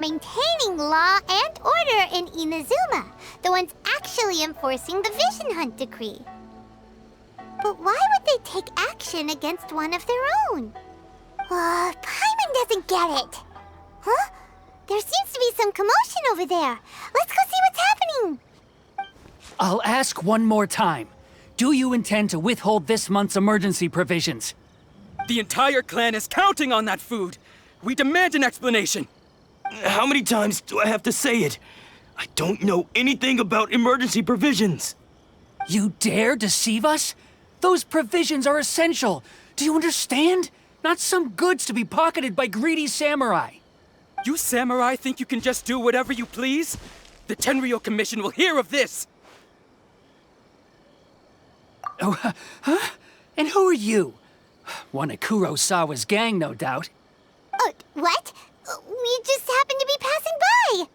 Maintaining law and order in Inazuma, the ones actually enforcing the Vision Hunt decree. But why would they take action against one of their own? Paimon doesn't get it. Huh? There seems to be some commotion over there. Let's go see what's happening. I'll ask one more time. Do you intend to withhold this month's emergency provisions? The entire clan is counting on that food. We demand an explanation. How many times do I have to say it? I don't know anything about emergency provisions. You dare deceive us? Those provisions are essential. Do you understand? Not some goods to be pocketed by greedy samurai. You samurai think you can just do whatever you please? The Tenryou Commission will hear of this! Oh, huh? And who are you? One of Kurosawa's gang, no doubt. What? We just happened to be passing by.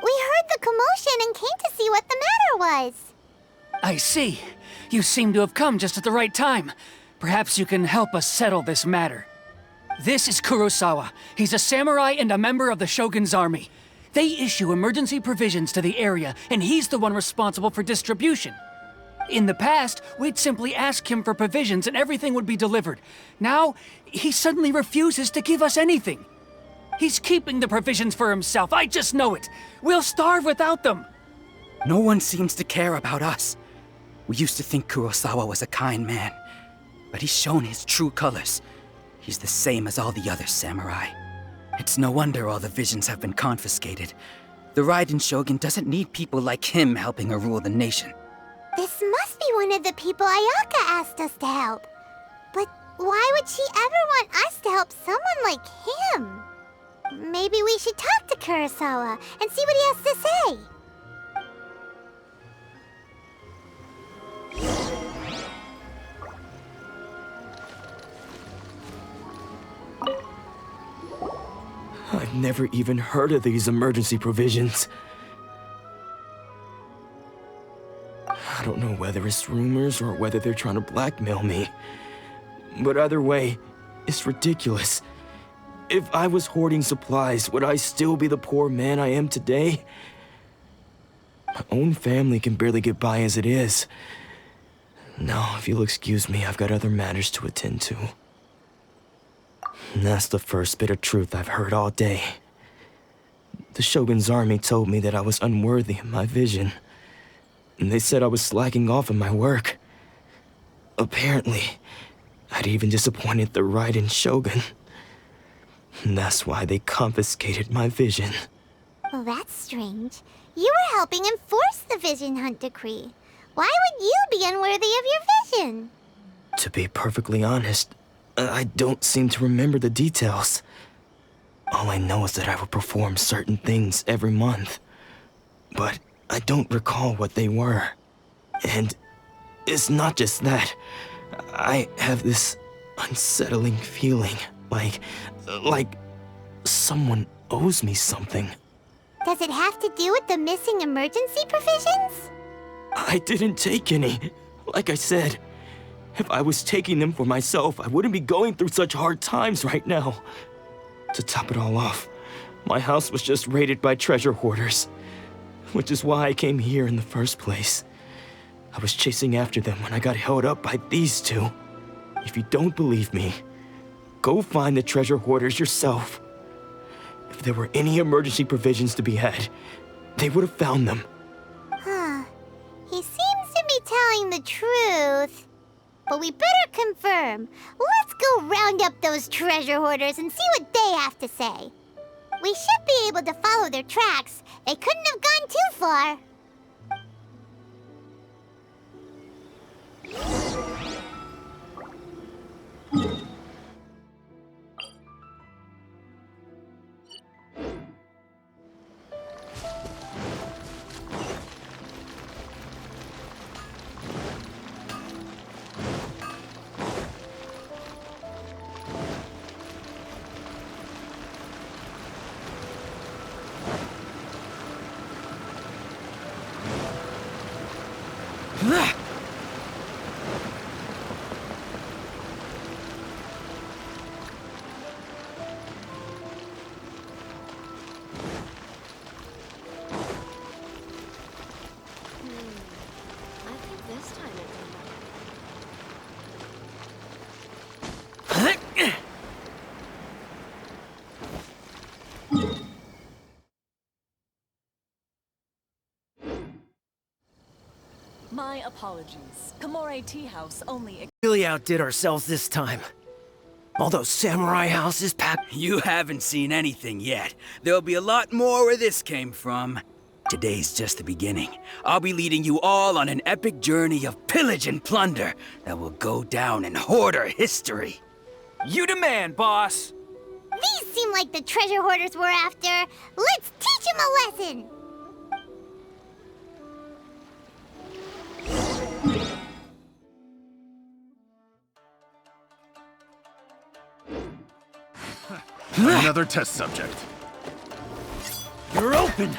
We heard the commotion and came to see what the matter was. I see. You seem to have come just at the right time. Perhaps you can help us settle this matter. This is Kurosawa. He's a samurai and a member of the Shogun's army. They issue emergency provisions to the area, and he's the one responsible for distribution. In the past, we'd simply ask him for provisions and everything would be delivered. Now, he suddenly refuses to give us anything. He's keeping the provisions for himself, I just know it. We'll starve without them. No one seems to care about us. We used to think Kurosawa was a kind man, but he's shown his true colors. He's the same as all the other samurai. It's no wonder all the visions have been confiscated. The Raiden Shogun doesn't need people like him helping her rule the nation. This must be one of the people Ayaka asked us to help. But why would she ever want us to help someone like him? Maybe we should talk to Kurosawa and see what he has to say. I've never even heard of these emergency provisions. I don't know whether it's rumors or whether they're trying to blackmail me. But either way, it's ridiculous. If I was hoarding supplies, would I still be the poor man I am today? My own family can barely get by as it is. Now, if you'll excuse me, I've got other matters to attend to. And that's the first bit of truth I've heard all day. The Shogun's army told me that I was unworthy of my vision. And they said I was slacking off in my work. Apparently, I'd even disappointed the Raiden Shogun. And that's why they confiscated my vision. Well, that's strange. You were helping enforce the Vision Hunt decree. Why would you be unworthy of your vision? To be perfectly honest, I don't seem to remember the details. All I know is that I would perform certain things every month. But I don't recall what they were. And it's not just that. I have this unsettling feeling, like someone owes me something. Does it have to do with the missing emergency provisions? I didn't take any. Like I said, if I was taking them for myself, I wouldn't be going through such hard times right now. To top it all off, my house was just raided by treasure hoarders, which is why I came here in the first place. I was chasing after them when I got held up by these two. If you don't believe me, go find the treasure hoarders yourself. If there were any emergency provisions to be had, they would have found them. Huh. He seems to be telling the truth. But we better confirm. Let's go round up those treasure hoarders and see what they have to say. We should be able to follow their tracks. They couldn't have gone too far. My apologies. Kamore Tea House only. Really outdid ourselves this time. All those samurai houses packed. You haven't seen anything yet. There'll be a lot more where this came from. Today's just the beginning. I'll be leading you all on an epic journey of pillage and plunder that will go down in hoarder history. You demand, boss! These seem like the treasure hoarders we're after. Let's teach them a lesson! Another test subject. You're open!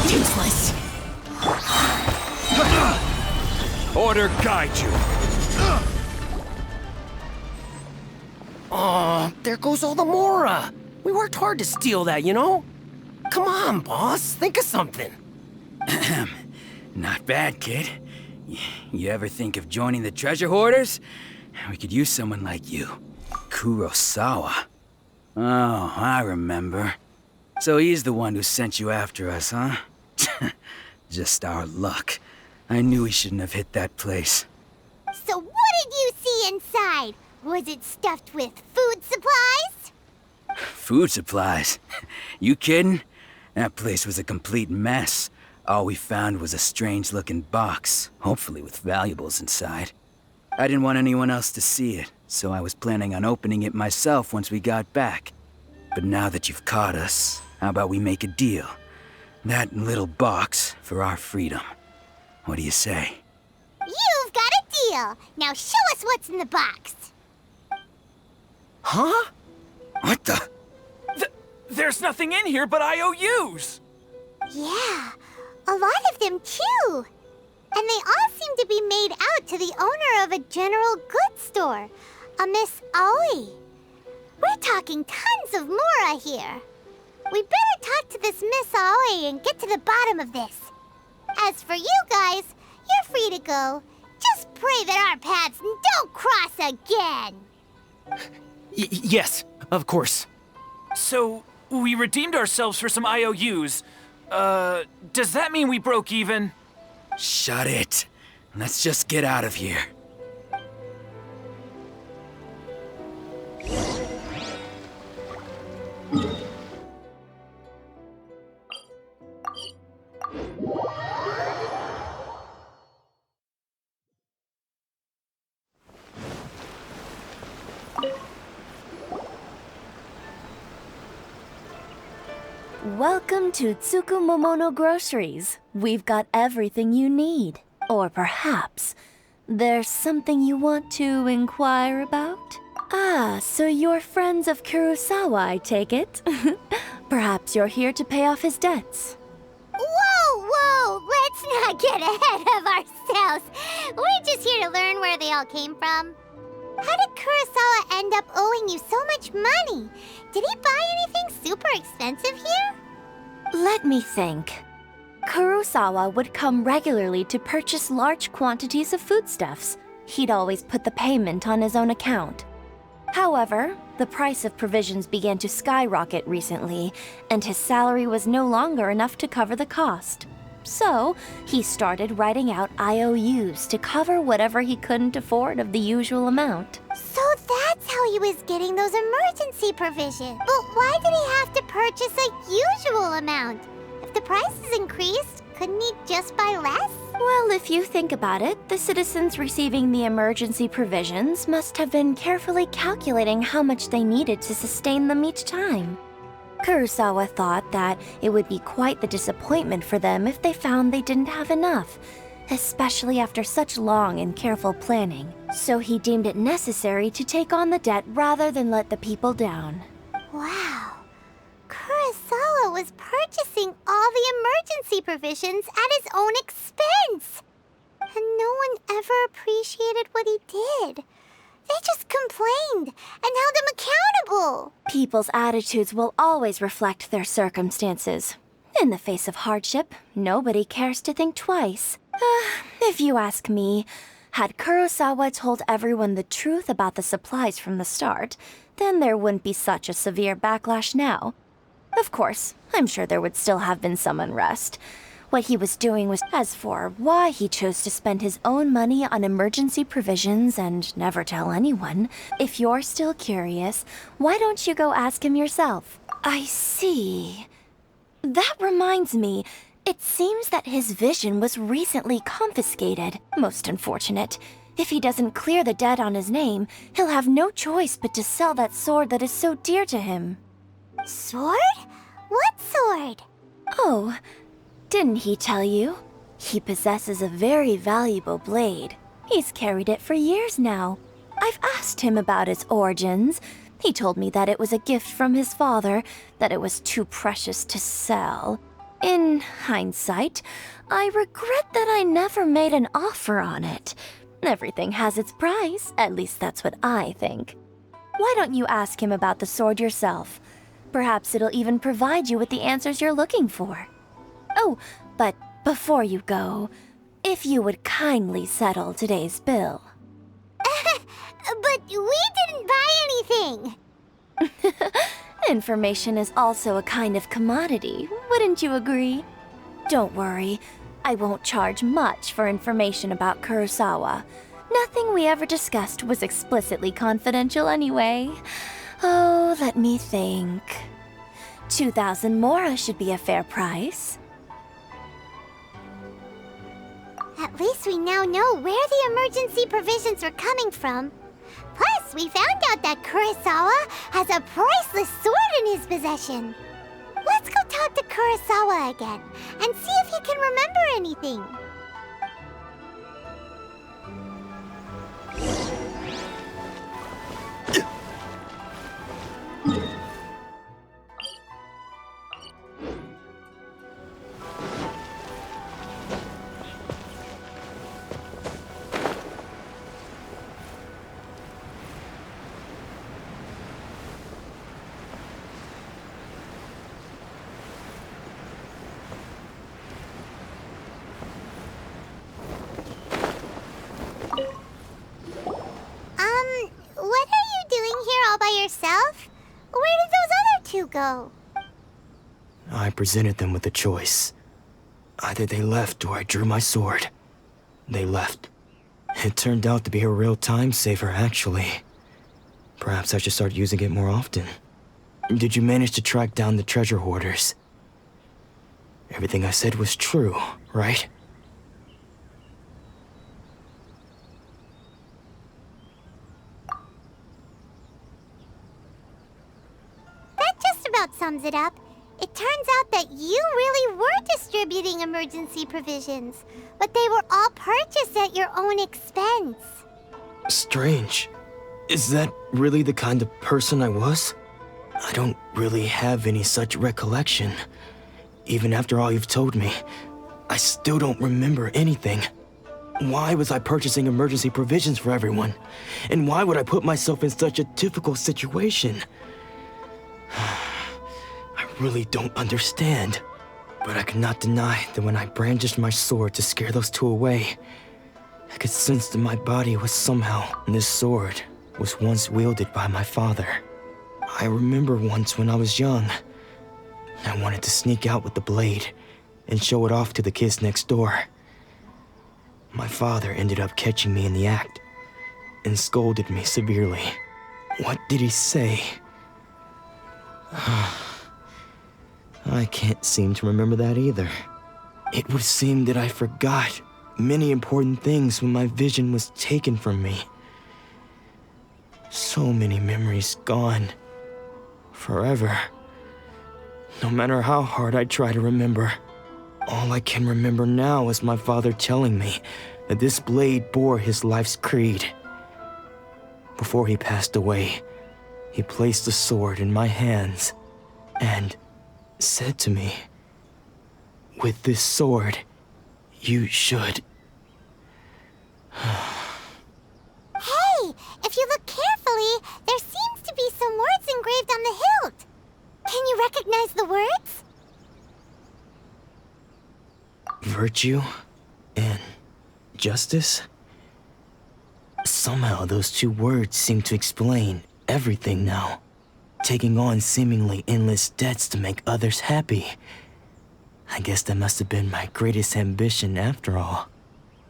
Useless! Order guide you. Aw, there goes all the Mora! We worked hard to steal that, you know? Come on, boss, think of something. Not bad, kid. You ever think of joining the treasure hoarders? We could use someone like you. Kurosawa. Oh, I remember. So he's the one who sent you after us, huh? Just our luck. I knew he shouldn't have hit that place. So what did you see inside? Was it stuffed with food supplies? Food supplies? You kidding? That place was a complete mess. All we found was a strange-looking box, hopefully with valuables inside. I didn't want anyone else to see it, so I was planning on opening it myself once we got back. But now that you've caught us, how about we make a deal? That little box for our freedom. What do you say? You've got a deal. Now show us what's in the box. Huh? What the? There's nothing in here but IOUs! Yeah, a lot of them too. And they all seem to be made out to the owner of a general goods store, a Miss Aoi. We're talking tons of Mora here. We better talk to this Miss Aoi and get to the bottom of this. As for you guys, you're free to go. Just pray that our paths don't cross again. Yes, of course. So, we redeemed ourselves for some IOUs. Does that mean we broke even? Shut it. Let's just get out of here. Welcome to Tsukumomono Groceries. We've got everything you need. Or perhaps there's something you want to inquire about? Ah, so you're friends of Kurosawa, I take it. Perhaps you're here to pay off his debts. Whoa! Let's not get ahead of ourselves. We're just here to learn where they all came from. How did Kurosawa end up owing you so much money? Did he buy anything super expensive here? Let me think. Kurosawa would come regularly to purchase large quantities of foodstuffs. He'd always put the payment on his own account. However, the price of provisions began to skyrocket recently, and his salary was no longer enough to cover the cost. So, he started writing out IOUs to cover whatever he couldn't afford of the usual amount. So that's how he was getting those emergency provisions. But why did he have to purchase a usual amount? If the prices increased, couldn't he just buy less? Well, if you think about it, the citizens receiving the emergency provisions must have been carefully calculating how much they needed to sustain them each time. Kurosawa thought that it would be quite the disappointment for them if they found they didn't have enough, especially after such long and careful planning. So he deemed it necessary to take on the debt rather than let the people down. Wow. Kurosawa was purchasing all the emergency provisions at his own expense. And no one ever appreciated what he did. They just complained and held him accountable. People's attitudes will always reflect their circumstances. In the face of hardship, nobody cares to think twice. If you ask me, had Kurosawa told everyone the truth about the supplies from the start, then there wouldn't be such a severe backlash now. Of course, I'm sure there would still have been some unrest. What he was doing was... As for why he chose to spend his own money on emergency provisions and never tell anyone, if you're still curious, why don't you go ask him yourself? I see. That reminds me, it seems that his vision was recently confiscated. Most unfortunate. If he doesn't clear the debt on his name, he'll have no choice but to sell that sword that is so dear to him. Sword? What sword? Oh, didn't he tell you? He possesses a very valuable blade. He's carried it for years now. I've asked him about its origins. He told me that it was a gift from his father, that it was too precious to sell. In hindsight, I regret that I never made an offer on it. Everything has its price, at least that's what I think. Why don't you ask him about the sword yourself? Perhaps it'll even provide you with the answers you're looking for. Oh, but before you go, if you would kindly settle today's bill. But we didn't buy anything! Information is also a kind of commodity, wouldn't you agree? Don't worry, I won't charge much for information about Kurosawa. Nothing we ever discussed was explicitly confidential anyway. Oh, let me think. 2,000 mora should be a fair price. At least we now know where the emergency provisions were coming from. Plus, we found out that Kurosawa has a priceless sword in his possession. Let's go talk to Kurosawa again and see if he can remember anything. What are you doing here all by yourself? Where did those other two go? I presented them with a choice. Either they left or I drew my sword. They left. It turned out to be a real time saver, actually. Perhaps I should start using it more often. Did you manage to track down the treasure hoarders? Everything I said was true, right? That just about sums it up. It turns out that you really were distributing emergency provisions, but they were all purchased at your own expense. Strange. Is that really the kind of person I was? I don't really have any such recollection. Even after all you've told me, I still don't remember anything. Why was I purchasing emergency provisions for everyone? And why would I put myself in such a difficult situation? I really don't understand. But I cannot deny that when I brandished my sword to scare those two away, I could sense that my body was somehow... This sword was once wielded by my father. I remember once when I was young, I wanted to sneak out with the blade and show it off to the kids next door. My father ended up catching me in the act and scolded me severely. What did he say? I can't seem to remember that either. It would seem that I forgot many important things when my vision was taken from me. So many memories gone. Forever. No matter how hard I try to remember, all I can remember now is my father telling me that this blade bore his life's creed. Before he passed away, he placed the sword in my hands and said to me, "With this sword, you should..." Hey, if you look carefully, there seems to be some words engraved on the hilt. Can you recognize the words? Virtue and justice? Somehow those two words seem to explain everything now. taking on seemingly endless debts to make others happy. I guess that must have been my greatest ambition after all.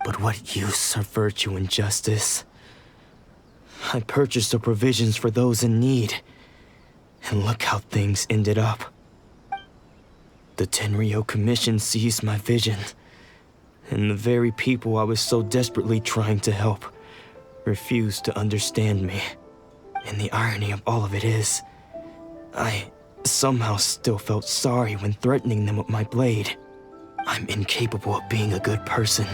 But what use are virtue and justice? I purchased the provisions for those in need, and look how things ended up. The Tenryo Commission seized my vision, and the very people I was so desperately trying to help refused to understand me. And the irony of all of it is, I somehow still felt sorry when threatening them with my blade. I'm incapable of being a good person,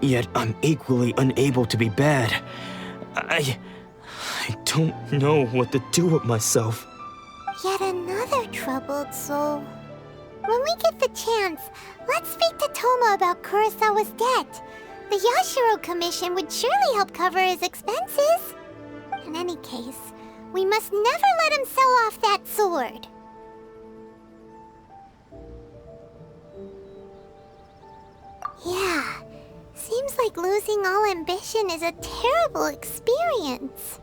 yet I'm equally unable to be bad. I don't know what to do with myself. Yet another troubled soul. When we get the chance, let's speak to Toma about Kurosawa's debt. The Yashiro Commission would surely help cover his expenses. In any case, we must never let him sell off that sword. Yeah, seems like losing all ambition is a terrible experience.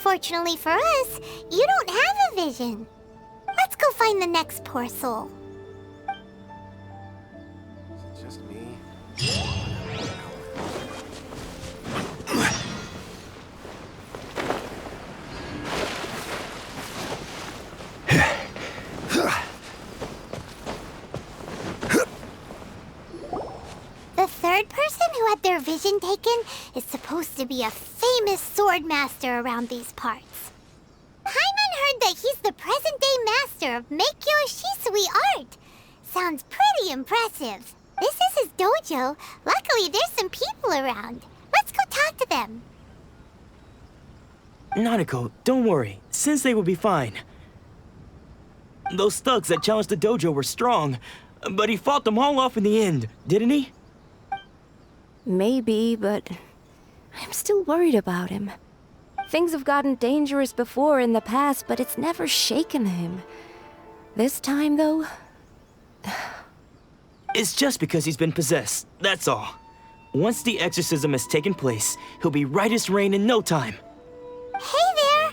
Fortunately for us, you don't have a vision. Let's go find the next poor soul. Is it just me? The third person who had their vision taken is supposed to be a famous sword master around these parts. Paimon heard that he's the present-day master of miHoYo Shisui art. Sounds pretty impressive. This is his dojo. Luckily, there's some people around. Let's go talk to them. Nanako, don't worry. Sensei will be fine. Those thugs that challenged the dojo were strong, but he fought them all off in the end, didn't he? Maybe, but I'm still worried about him. Things have gotten dangerous before in the past, but it's never shaken him. This time, though... It's just because he's been possessed, that's all. Once the exorcism has taken place, he'll be right as rain in no time. Hey there!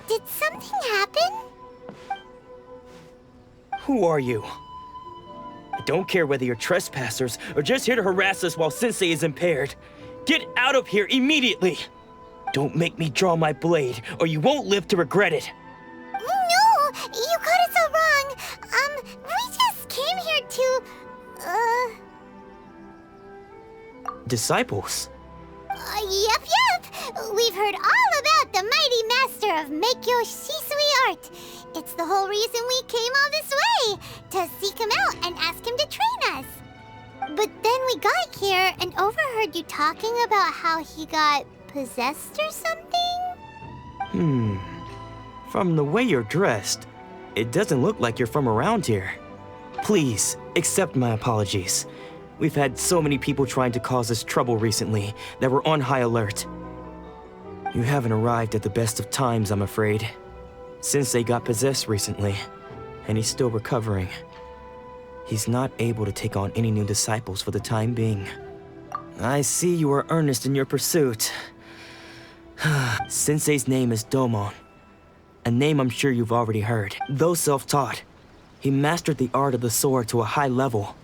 Did something happen? Who are you? I don't care whether you're trespassers or just here to harass us while Sensei is impaired. Get out of here immediately! Don't make me draw my blade, or you won't live to regret it. No! You got it so wrong. We just came here to... Disciples? Yep. We've heard all about the mighty master of miHoYo Shisui art. It's the whole reason we came all this way, to seek him out and ask him to train us. But then we got here and overheard you talking about how he got possessed or something? From the way you're dressed, it doesn't look like you're from around here. Please, accept my apologies. We've had so many people trying to cause us trouble recently that we're on high alert. You haven't arrived at the best of times, I'm afraid. Sensei got possessed recently, and he's still recovering. He's not able to take on any new disciples for the time being. I see you are earnest in your pursuit. Sensei's name is Domon, a name I'm sure you've already heard. Though self-taught, he mastered the art of the sword to a high level.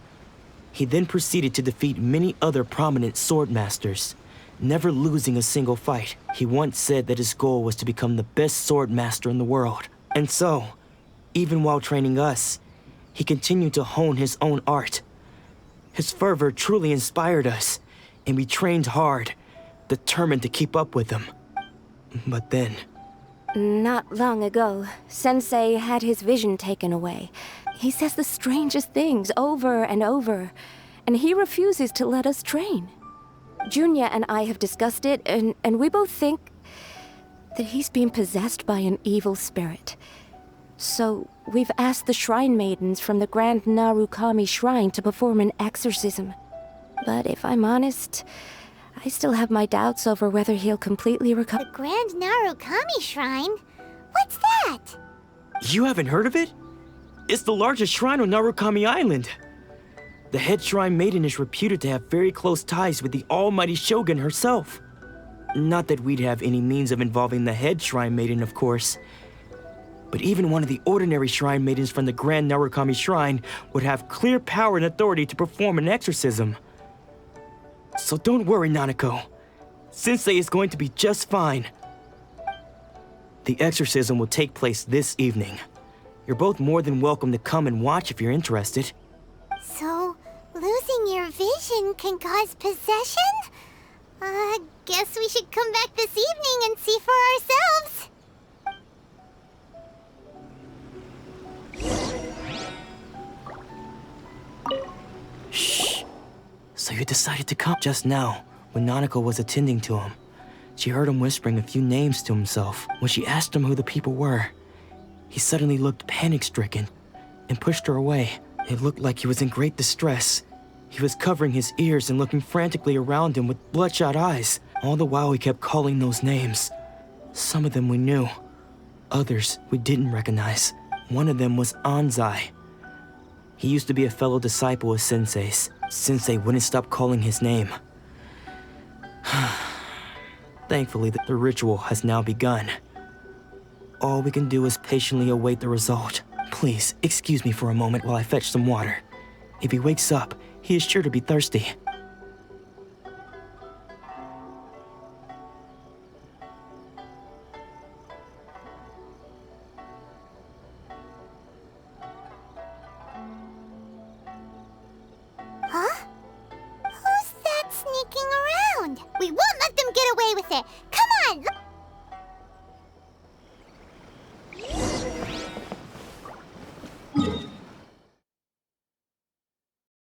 He then proceeded to defeat many other prominent sword masters, never losing a single fight. He once said that his goal was to become the best sword master in the world. And so, even while training us, he continued to hone his own art. His fervor truly inspired us, and we trained hard, determined to keep up with him. But then... Not long ago, Sensei had his vision taken away. He says the strangest things over and over, and he refuses to let us train. Junya and I have discussed it, and we both think that he's been possessed by an evil spirit. So we've asked the shrine maidens from the Grand Narukami Shrine to perform an exorcism. But if I'm honest, I still have my doubts over whether he'll completely recover. The Grand Narukami Shrine? What's that? You haven't heard of it? It's the largest shrine on Narukami Island. The head shrine maiden is reputed to have very close ties with the almighty shogun herself. Not that we'd have any means of involving the head shrine maiden, of course. But even one of the ordinary shrine maidens from the Grand Narukami Shrine would have clear power and authority to perform an exorcism. So don't worry, Nanako. Sensei is going to be just fine. The exorcism will take place this evening. You're both more than welcome to come and watch if you're interested. So, losing your vision can cause possession? Guess we should come back this evening and see for ourselves. Shh. So you decided to come just now, when Nanako was attending to him. She heard him whispering a few names to himself. When she asked him who the people were, he suddenly looked panic-stricken and pushed her away. It looked like he was in great distress. He was covering his ears and looking frantically around him with bloodshot eyes. All the while he kept calling those names. Some of them we knew, others we didn't recognize. One of them was Anzai. He used to be a fellow disciple of Sensei's. Sensei wouldn't stop calling his name. Thankfully, the ritual has now begun. All we can do is patiently await the result. Please, excuse me for a moment while I fetch some water. If he wakes up, he is sure to be thirsty. Huh? Who's that sneaking around? We won't let them get away with it. Come on!